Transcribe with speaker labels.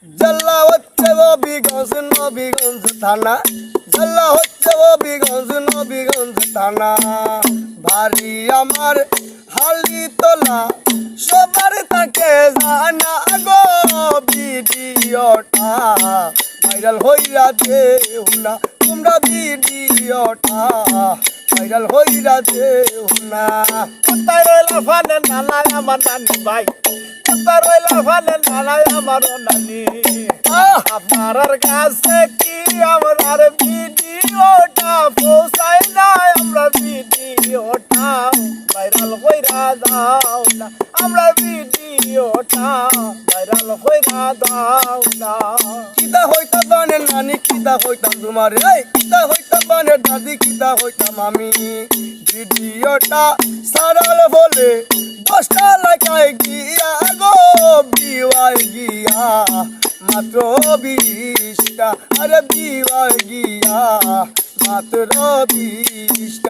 Speaker 1: জেলা হচ্ছে নবীগঞ্জ থানা, জেলা হচ্ছে নবীগঞ্জ থানা। ভারী আমার হালি তোলা সবার তাকে জানা গো, ভিডিওটা ভাইরাল হইরা দেও না তোমরা, ভিডিওটা ভাইরাল হইরা দেও না।
Speaker 2: কোথায় রইলা ফানের নানায় আমার নানি ভাই, কোথায় রইলা ফানের নানায় আমার নানি। আপনার কাছে কি আমার ভিডিওটা পৌঁছাই না, আমরা ভিডিওটা ভাইরাল কইরা দাও না, আমরা ভিডিওটা ভাইরাল কইরা দাও না।
Speaker 1: কিতা হইতা বানের নানি, কিতা হইতাম তোমার, এই কিতা হইতা বানের দাদি, কিতা হইতাম আমি। ভিডিওটা সারাল বলে 10টা লাইকায় গিয়া গো, বিওয়াই গিয়া মাত্র 20টা, আরে বিওয়াই গিয়া মাত্র 20টা।